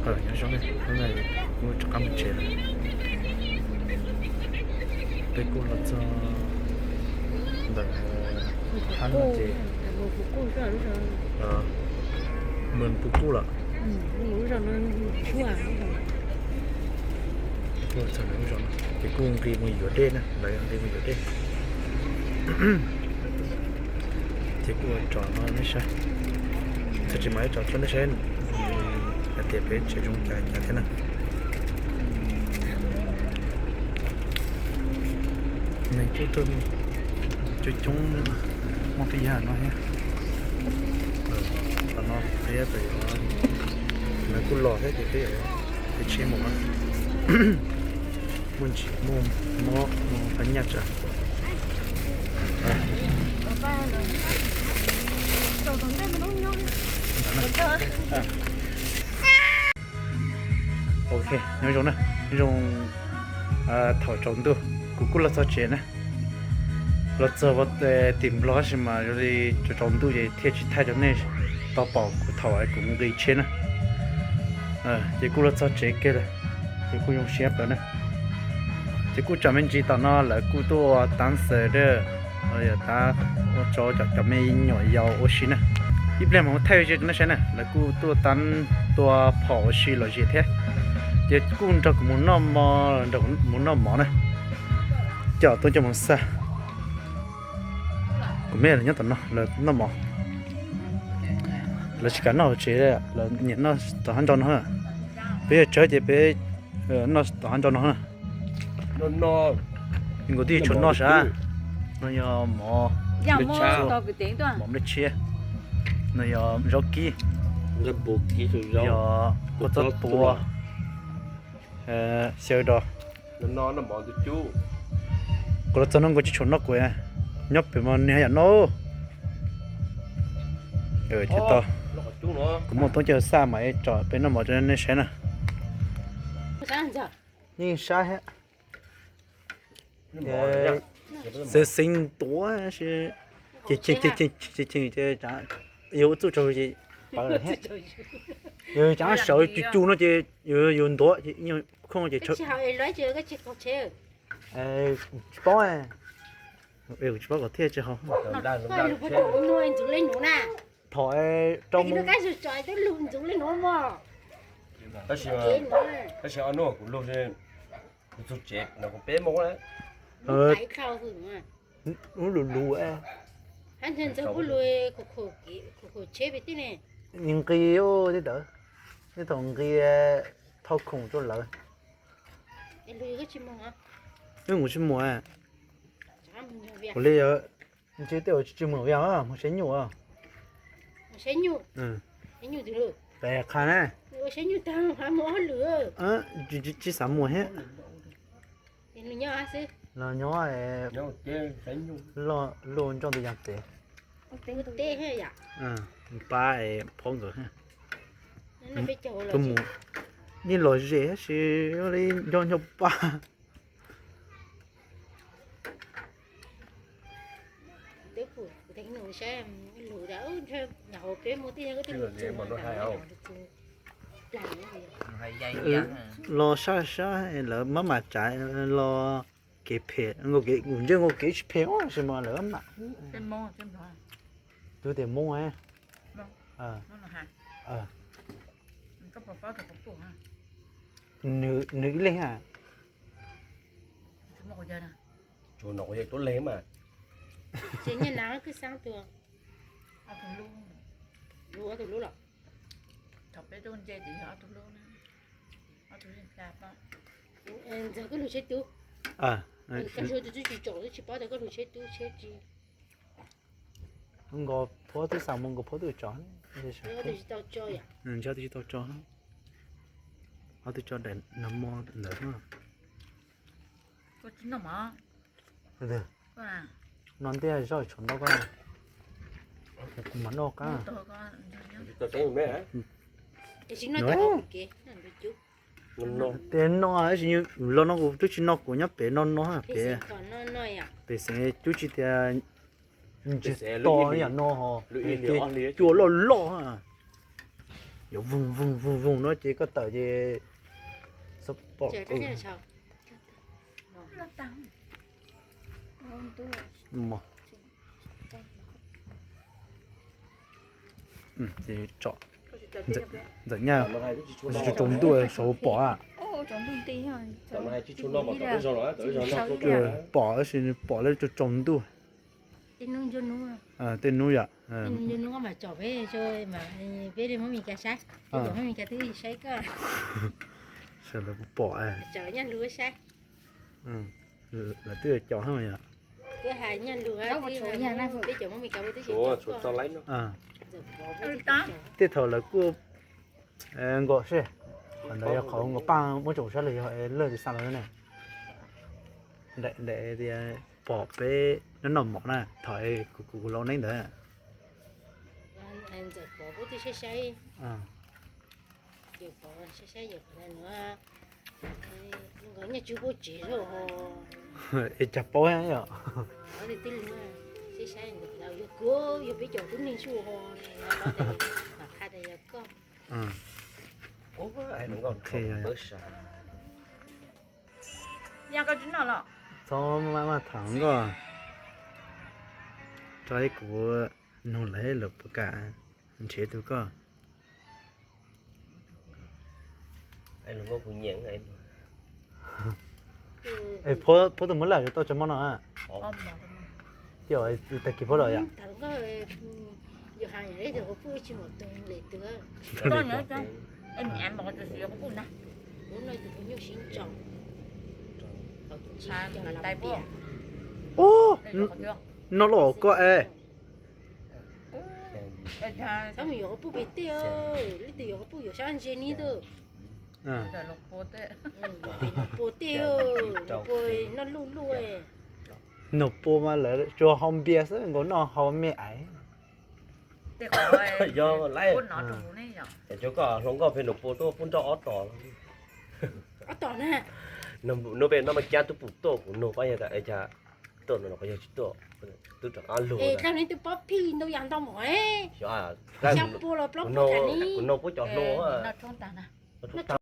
nhớ trong này hôm nay mua cho cam chè rồi cái cô là cho đợi hắn là gì mượn phụ cô là cô cho nó rồi cái cô đi mua dừa đen nè đấy đi mua dừa đen thì cô chọn nó sai thật chỉ mấy chọn cho nó sai là tiệp bên sử dụng cái thế nào này chú chúng một cái nhà nó nhé và nó phía về nó cũng lò hết cái chế một muốn chỉ mua phải nhặt ra ok nói chung nè nói chung thảo trồng tu cũng là sao chuyện nè là giờ vật tìm lo xem mà rồi cho trồng tu thì thiết chỉ thay cho nên tao bảo của thảo ấy cũng gây chết nè thì cũng là sao chuyện kia rồi thì cũng dùng xếp rồi nè thì cũng cho mình chỉ tao nó là cũng tu tán sờ đó rồi ta cho mình nhỏ giàu ở xin nè ít lần mà thay cho nó xem nè là cũng tu tán tua跑xí là gì thế thì cũng cho muốn nó mò được muốn nó mò này chờ tôi cho một xa cũng biết là nhớ tận nó mò là chỉ cả nó chỉ là nhìn nó tao hắn cho nó hơn bây giờ chơi thì bây nó tao hắn cho nó hơn nó nhưng có đi chuẩn nó sao nó giờ mò mò để chia nó giờ rau kia cái bộ kỹ thuật giờ có tóc bùa sợi đỏ nó bỏ từ chú có cho nó có chỉ chuẩn nó quê nhóc bị mà này nó chết to cũng một tối chờ xa mà trò bên nó mở cho nên sẽ nè nhưng sai hết sẽ sinh tố sẽ chỉ chả yếu chú cho gì bảo là hết chả sợ chú nó chỉ yếu tố nhưng không chỉ cho bó à chú bó có thiết chứ không thổi trong cái xe nó cũng luôn lên chút chết nó cũng bé mó đấy nó lù hắn chân cho bút lùi khổ chế bị tí này nhưng kia ô thế đỡ cái thằng kia thao khủng cho lỡ cái lùi cái chim hả cái ngủ chim mùa à có lẽ chế tiêu chim mùa vào à một xé nhủ à một xé nhủ xé nhủ từ rồi bè khăn á xé nhủ tao hả mỏ lửa chỉ sắm mùa hết thì nó nhỏ xí là nhỏ lo luôn trong thời gian tệ tệ hay vậy ba phong rồi ha nó phải chờ là mùa đi lội rễ thì đi cho ba đấy của thấy nó sẽ lửa đỡ theo nhậu cái một tí cái lửa mà nó hay không lo sa là má mà chạy lo cái phe ngô cái nguồn chứ ngô cái phe quá xem mà lỡ mà tôi tìm mua á nữ lên à chỗ nó vậy tốt lém mà chỉ nhân nắng cứ sáng tường lúa từ lúa lọ thọc cái đôn dây thì họ tụi luôn họ tụi lên cạp đó giờ cái lúa chết tú cái lúa từ chỉ trộn chỉ bỏ được cái lúa chết tú chết gì không có phô từ sáng mông có phô từ chón nó từ tao cho à cho từ tao cho họ từ cho để nằm mò nữa mà có chín nào mà được non tia rồi chuẩn đâu qua món đâu cả tôi thấy mẹ hả thì chính nó tao kì nó tên nó ấy như nó cũng chút nó của nhóc bé nó hả bé bé sẽ chút chỉ thì to nhà nó họ chùa lo hả 有嗡嗡嗡嗡nó chỉ có tờ gì sắp bỏ Chờ cái này sao? Nó tăng. Ngon tu. mà thì chọn dẫn nha cho chúng tôi số bỏ à Ô, chọn tu tí rồi. Tao nói chứ chúng nó bảo tao cho nó bỏ xin bỏ lên cho chúng tôi Tin nung cho nung à? tên nuôi à Tin nung cho nung mà chọn về rồi mà về đi mới mình cả sách. Bây giờ mới mình cả thứ gì sách cơ. sao là bỏ à Chọn nha lúa sách. là tức là chọn hết rồi à Cái hai nha lúa. Bây giờ mới mình cả thứ gì Số cho lấy nó. tiếp theo là cô gọi xe còn đây là có một băng một chỗ sẽ là họ lên thì sao nữa này để thì bỏ bé nó nằm mỏ nè thổi cụ lâu nấy nữa Anh giờ bỏ bút thì sẽ xây. Giờ bỏ sẽ xây giờ nữa. Nhưng có nhà chú bố chỉ rồi. chặt bó ấy nhở Ở đây tin nữa. Sẽ xây được đâu vô cố vô biết chỗ cũng nên xua hồ này mà khai đây là có. Ủa, ai nó còn không bớt sao. Nhà có chín nào lọ. sau mà thẳng rồi trái của nó lấy được cả chế tôi có Ai nó cũng nhẫn em. phố tôi muốn làm cho tôi cho món nào à Ôm mà. kiểu tại kịp phố rồi à Thằng có giờ hàng này thì có phụ chỉ một tuần để tựa. Con nhớ cho. Em bỏ từ xíu có bún nè. Muốn nói thì có nhiều xin trọng. À, mình tay bố. ô Đây là có chưa? nó lỗ có ê Đây là Sao mình có phụ bị tiêu, lấy tiền có phụ có sao anh đi được. đây là lục bố tệ. Phụ tiêu, rồi nó lu lu ấy. nó bố mà lấy cho không biết sao có nó không mẹ ấy Để khỏi Do lấy. bún nó trùng này nhở. Để cho có không có phải nộp bộ tôi cũng cho ót tỏ. Ở tỏ nè. Nó về nó mà cha tôi bụt tổ của nó bây giờ tại cha tổ nó có giờ chỉ tổ tôi chẳng ăn luôn. Ê, tao nói tôi bóp pin đâu dàn tao mỏi. Cho à. Sao bố là bóp Nó cả ní. nó có chọn nó Nó trông tàn à. à.